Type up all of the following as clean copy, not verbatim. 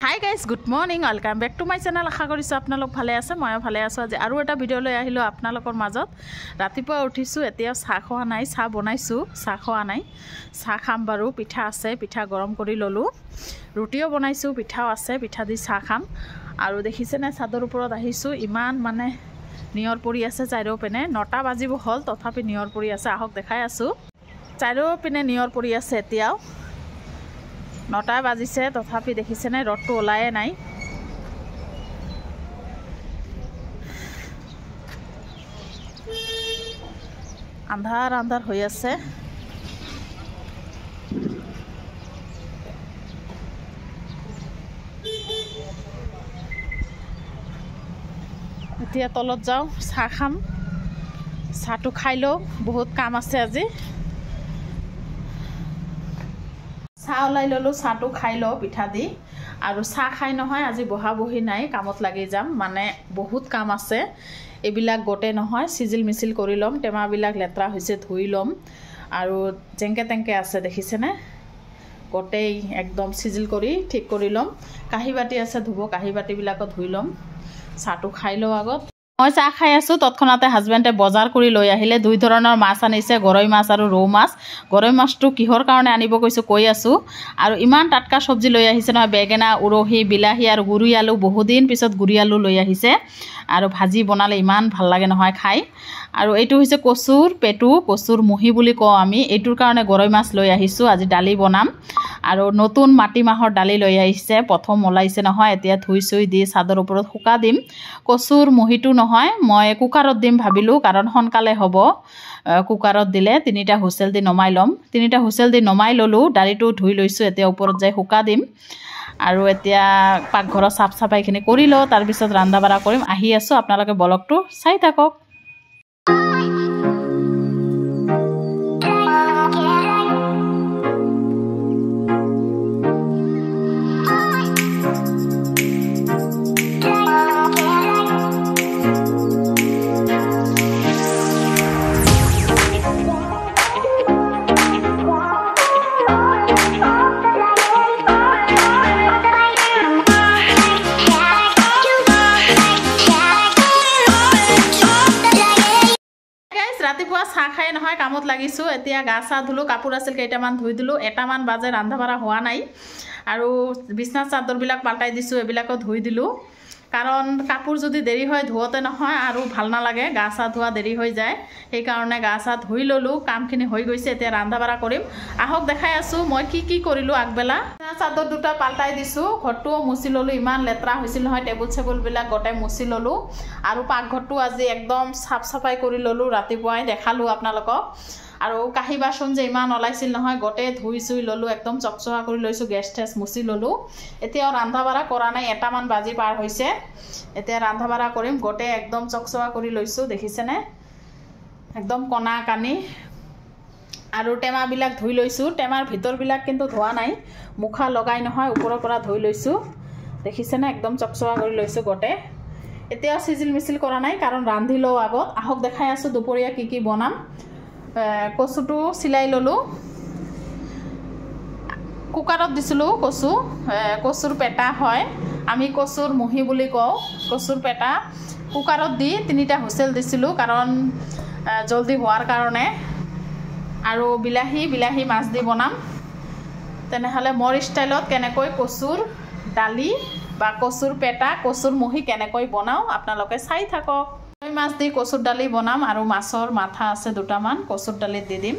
Hi guys, good morning. Welcome back to my channel. আশা কৰিছো আপোনালোক ভালে আছে, মই ভালে আছো। আজি আৰু এটা ভিডিও লৈ আহিলো আপোনালোকৰ মাজত। ৰাতিপুৱা উঠিছো, এতিয়া চাহ খোৱা নাই, চাহ বনাইছো, চাহ খোৱা নাই। চাহ খাম বাৰু, পিঠা আছে, পিঠা গৰম কৰি ললো। ৰুটিও বনাইছো, পিঠাও আছে, পিঠা দি চাহ খাম। আৰু দেখিছে না চাদৰ ওপৰত আহিছো, ইমান মানে নিয়ৰ পৰি আছে চাৰিওপিনে। 9টা বাজিব হ'ল, তথাপি নিয়ৰ পৰি আছে। আহক দেখাই আছো। চাৰিওপিনে নিয়ৰ পৰি আছে এতিয়াও। 9টা বাজিছে, তথাপি দেখিছে নে ৰ'দটো ওলায়ে নাই। আন্ধাৰ আন্ধাৰ হৈ আছে। এতিয়া তলত যাওঁ, চাহ খাম। চাহটো খাই লওঁ, বহুত কাম আছে আজি। চাহ ওলাই ললো, চাহটো খাই লওঁ পিঠা দি। আৰু চাহ খাই নহয় আজি বহা বহি নাই, কামত লাগি যাম। মানে বহুত কাম আছে, এইবিলাক গোটেই নহয় চিজিল মিছিল কৰি ল'ম। টেমাবিলাক লেতেৰা হৈছে, ধুই ল'ম। আৰু জেংকে টেংকে আছে দেখিছেনে, গোটেই একদম চিজিল কৰি ঠিক কৰি ল'ম। কাঁহী বাতি আছে ধুব, কাঁহী বাতিবিলাকো ধুই ল'ম। চাহটো খাই লওঁ আগত। মই চাহ খাই আছো, তৎক্ষণাতে হাজবেণ্ডে বজাৰ কৰি লৈ আহিলে। 2 ধৰণৰ মাছ আনিছে, গৰৈ মাছ আৰু ৰৌ মাছ। গৰৈ মাছটো কিহৰ কাৰণে আনিব কৈছো কৈ আছো। আৰু ইমান টাটকা চব্জি লৈ আহিছে নহয়, বেঙেনা, উৰহি, বিলাহী আৰু গুৰি আলু। বহুদিন পিছত গুৰি আলু লৈ আহিছে। আৰু ভাজি বনালে ইমান ভাল লাগে নহয় খাই। আৰু এইটো হৈছে কচুৰ পেটু, কচুৰ মুহি বুলি কওঁ আমি। এইটোৰ কাৰণে গৰৈ মাছ লৈ আহিছো, আজি দালি বনাম। আৰু নতুন মাটিমাহৰ দালি লৈ আহিছে, প্ৰথম ওলাইছে নহয়। এতিয়া ধুই চুই দি চাদৰ ওপৰত শুকা দিম। কচুৰ মুহিটো নহয়, মই কুকাৰত দিম ভাবিলোঁ, কাৰণ সোনকালে হ'ব। কুকাৰত দিলে 3টা হুইচেল দি নমাই ল'ম। 3টা হুইচেল দি নমাই ল'লোঁ, দালিটো ধুই লৈছোঁ। এতিয়া ওপৰত যাই শুকা দিম। আৰু এতিয়া পাকঘৰৰ চাফ চাফাইখিনি কৰি লওঁ, তাৰপিছত ৰন্ধা বঢ়া কৰিম। আহি আছোঁ, আপোনালোকে ব্লগটো চাই থাকক। ৰাতিপুৱা চাহ খাই নহয় কামত লাগিছোঁ। এতিয়া গা চা ধুলোঁ, কাপোৰ আছিল কেইটামান ধুই দিলোঁ। 1টামান বাজে, ৰন্ধা বঢ়া হোৱা নাই। আৰু বিছনা চাদৰবিলাক পাল্টাই দিছোঁ, এইবিলাকো ধুই দিলোঁ। কাৰণ কাপোৰ যদি দেৰি হয় ধুওঁতে নহয় আৰু ভাল নালাগে, গা চা ধোৱা দেৰি হৈ যায়। সেইকাৰণে গা চা ধুই ল'লোঁ, কামখিনি হৈ গৈছে। এতিয়া ৰন্ধা বঢ়া কৰিম। আহক দেখাই আছোঁ মই কি কৰিলোঁ আগবেলা। চাদৰ 2টা পাল্টাই দিছোঁ, ঘৰটোও মুচি ল'লোঁ। ইমান লেতেৰা হৈছিল নহয়, টেবুল চেবুলবিলাক গোটেই মুচি ল'লোঁ। আৰু পাকঘৰটো আজি একদম চাফ চাফাই কৰি ল'লোঁ, ৰাতিপুৱাই দেখালোঁ আপোনালোকক। আৰু কাঁহী বাচন যে ইমান ওলাইছিল নহয়, গোটেই ধুই চুই ল'লোঁ, একদম চকচকা কৰি লৈছোঁ, গেছ ঠেছ মুচি ল'লোঁ। এতিয়াও ৰন্ধা বঢ়া কৰা নাই, 1টামান বাজি পাৰ হৈছে। এতিয়া ৰন্ধা বঢ়া কৰিম। গোটেই একদম চকচকা কৰি লৈছোঁ, দেখিছেনে, একদম কণা কানি। আৰু টেমাবিলাক ধুই লৈছোঁ। টেমাৰ ভিতৰবিলাক কিন্তু ধোৱা নাই, মুখা লগাই নহয় ওপৰৰ পৰা ধুই লৈছোঁ, দেখিছেনে, একদম চকচকা কৰি লৈছোঁ গোটেই। এতিয়াও চিজিল মিছিল কৰা নাই, কাৰণ ৰান্ধি লওঁ আগত। আহক দেখাই আছোঁ দুপৰীয়া কি বনাম। কচুটো চিলাই ল'লোঁ, কুকাৰত দিছিলোঁ কচু। কচুৰ পেটা হয়, আমি কচুৰ মুহি বুলি কওঁ। কচুৰ পেটা কুকাৰত দি 3টা হুইচেল দিছিলোঁ, কাৰণ জলদি হোৱাৰ কাৰণে। আৰু বিলাহী মাছ দি বনাম। তেনেহ'লে মোৰ ষ্টাইলত কেনেকৈ কচুৰ দালি বা কচুৰ পেটা, কচুৰ মুহি কেনেকৈ বনাওঁ আপোনালোকে চাই থাকক। মাছ দি কচুৰ দালি বনাম। আৰু মাছৰ মাথা আছে 2টামান, কচুৰ দালিত দি দিম।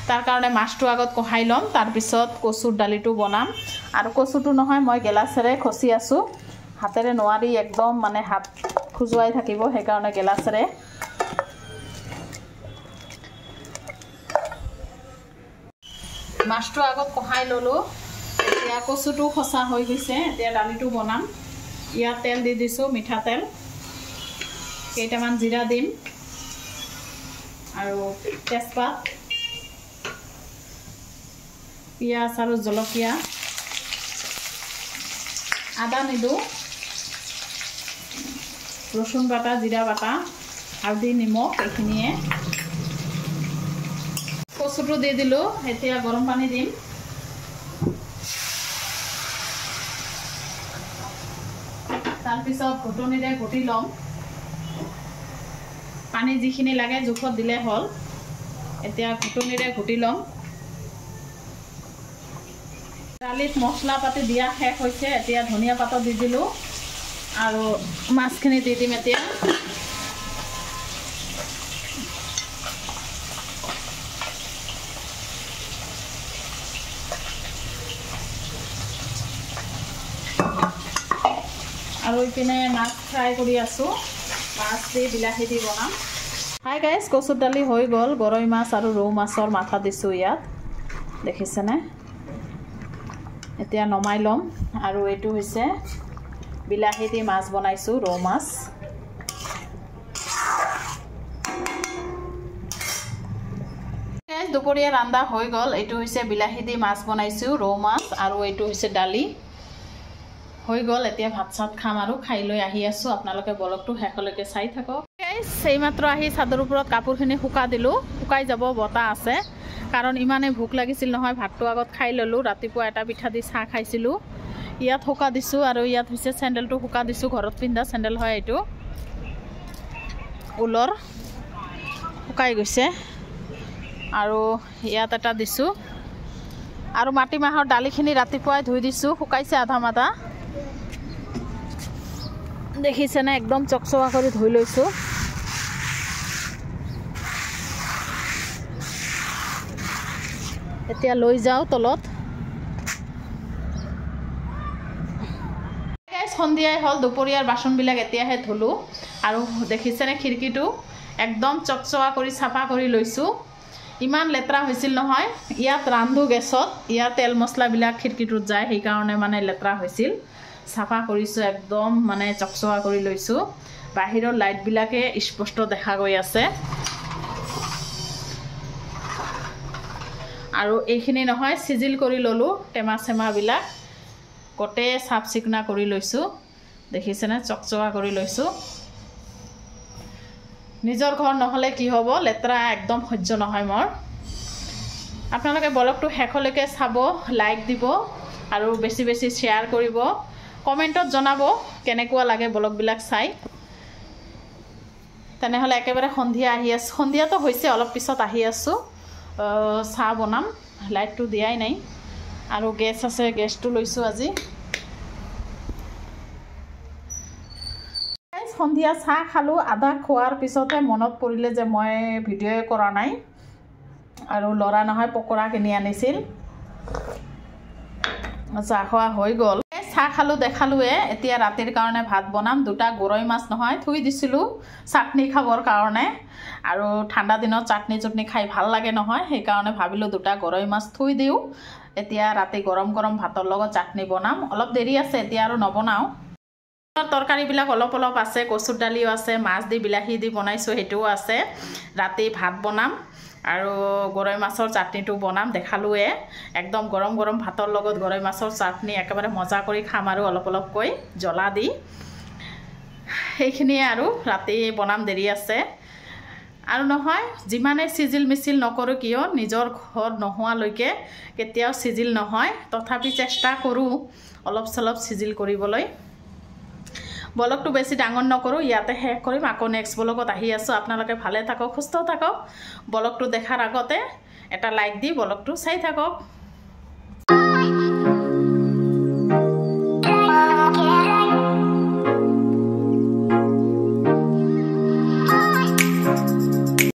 তাৰ কাৰণে মাছটো আগত কঢ়াই ল'ম, তাৰপিছত কচুৰ দালিটো বনাম। আৰু কচুটো নহয় মই গেলাচেৰে খচি আছোঁ, হাতেৰে নোৱাৰি, একদম মানে হাত খজুৱাই থাকিব, সেইকাৰণে গেলাচেৰে। মাছটো আগত কঢ়াই ল'লোঁ। এতিয়া কচুটো খচা হৈ গৈছে, এতিয়া দালিটো বনাম। ইয়াত তেল দি দিছোঁ, মিঠাতেল। কেইটামান জিৰা দিম, আৰু তেজপাত, পিঁয়াজ আৰু জলকীয়া। আদা নিদিওঁ, ৰচুন বাটা, জিৰা বাটা, হালধি, নিমখ এইখিনিয়ে। কচুটো দি দিলোঁ। এতিয়া গৰম পানী দিম। তাৰ পিছত ঘুটনিৰে ঘুটি লম পানী যিখিনি লাগে জোখত দিলে হল এতিয়া ঘুটনিৰে ঘুটি লম দালিত মছলা পাতি দিয়া শেষ হৈছে এতিয়া ধনিয়া পাত দি দিলো আৰু মাছখিনি দি দিম এতিয়া আৰু ইপিনে মাছ ফ্ৰাই কৰি আছো মাছ দি বিলাহী দি বনাম হাই গাইজ কচুৰ দালি হৈ গ'ল গৰৈ মাছ আৰু ৰৌ মাছৰ মাথা দিছোঁ ইয়াত দেখিছেনে এতিয়া নমাই ল'ম আৰু এইটো হৈছে বিলাহী দি মাছ বনাইছোঁ ৰৌ মাছ গাইজ দুপৰীয়া ৰান্ধা হৈ গ'ল এইটো হৈছে বিলাহী দি মাছ বনাইছোঁ ৰৌ মাছ আৰু এইটো হৈছে দালি হৈ গ'ল এতিয়া ভাত চাত খাম আৰু খাই লৈ আহি আছোঁ আপোনালোকে ব্লগটো শেষলৈকে চাই থাকক এইমাত্ৰ আহি চাদৰ ওপৰত কাপোৰখিনি শুকা দিলোঁ শুকাই যাব বতাহ আছে কাৰণ ইমানে ভোক লাগিছিল নহয় ভাতটো আগত খাই ল'লোঁ ৰাতিপুৱা এটা পিঠা দি চাহ খাইছিলোঁ ইয়াত শুকা দিছোঁ আৰু ইয়াত হৈছে চেণ্ডেলটো শুকা দিছোঁ ঘৰত পিন্ধা চেণ্ডেল হয় এইটো ঊলৰ শুকাই গৈছে আৰু ইয়াত এটা দিছোঁ আৰু মাটিমাহৰ দালিখিনি ৰাতিপুৱাই ধুই দিছোঁ শুকাইছে আধা মাধা দেখিছেনে একদম চকচকা কৰি ধুই লৈছোঁ এতিয়া লৈ যাওঁ তলত সন্ধিয়াই হ'ল দুপৰীয়াৰ বাচনবিলাক এতিয়াহে ধুলোঁ আৰু দেখিছেনে খিৰিকীটো একদম চকচকা কৰি চাফা কৰি লৈছোঁ ইমান লেতেৰা হৈছিল নহয় ইয়াত ৰান্ধো গেছত ইয়াত তেল মছলাবিলাক খিৰিকীটোত যায় সেইকাৰণে মানে লেতেৰা হৈছিল চাফা কৰিছোঁ একদম মানে চকচকা কৰি লৈছোঁ বাহিৰৰ লাইটবিলাকে স্পষ্ট দেখা গৈ আছে আৰু এইখিনি নহয় সিজিল কৰি ল'লোঁ টেমা চেমাবিলাক গোটেই চাফ চিকুণা কৰি লৈছোঁ দেখিছেনে চকচকা কৰি লৈছোঁ নিজৰ ঘৰ নহ'লে কি হ'ব লেতেৰা একদম সহ্য নহয় মোৰ আপোনালোকে ব্লগটো শেষলৈকে চাব লাইক দিব আৰু বেছি বেছি শ্বেয়াৰ কৰিব কমেণ্টত জনাব কেনেকুৱা লাগে ব্লগবিলাক চাই তেনেহ'লে একেবাৰে সন্ধিয়া আহি আছোঁ সন্ধিয়াটো হৈছে অলপ পিছত আহি আছোঁ চাহ বনাম লাইটটো দিয়াই নাই আৰু গেছ আছে গেছটো লৈছোঁ আজি সন্ধিয়া চাহ খালোঁ আধা খোৱাৰ পিছতহে মনত পৰিলে যে মই ভিডিঅ'ই কৰা নাই আৰু ল'ৰা নহয় পকৰা কিনি আনিছিল চাহ খোৱা হৈ গ'ল চাহ খালোঁ দেখালোঁৱে এতিয়া ৰাতিৰ কাৰণে ভাত বনাম দুটা গৰৈ মাছ নহয় থৈ দিছিলোঁ চাটনি খাবৰ কাৰণে আৰু ঠাণ্ডা দিনত চাটনি চটনি খাই ভাল লাগে নহয় সেইকাৰণে ভাবিলোঁ দুটা গৰৈ মাছ থৈ দিওঁ এতিয়া ৰাতি গৰম গৰম ভাতৰ লগত চাটনি বনাম অলপ দেৰি আছে এতিয়া আৰু নবনাওঁ তৰকাৰীবিলাক অলপ অলপ আছে কচুৰ দালিও আছে মাছ দি বিলাহী দি বনাইছোঁ সেইটোও আছে ৰাতি ভাত বনাম আৰু গৰৈ মাছৰ চাটনিটো বনাম দেখালোঁৱে একদম গৰম গৰম ভাতৰ লগত গৰৈ মাছৰ চাটনি একেবাৰে মজা কৰি খাম আৰু অলপ অলপকৈ জ্বলা দি সেইখিনিয়ে আৰু ৰাতি বনাম দেৰি আছে আৰু নহয় যিমানে সিজিল মিছিল নকৰোঁ কিয় নিজৰ ঘৰ নোহোৱালৈকে কেতিয়াও সিজিল নহয় তথাপি চেষ্টা কৰোঁ অলপ চলপ সিজিল কৰিবলৈ ব্লগটো বেছি ডাঙৰ নকৰোঁ ইয়াতে শেষ কৰিম আকৌ নেক্সট ব্লগত আহি আছোঁ আপোনালোকে ভালে থাকক সুস্থ থাকক ব্লগটো দেখাৰ আগতে এটা লাইক দি ব্লগটো চাই থাকক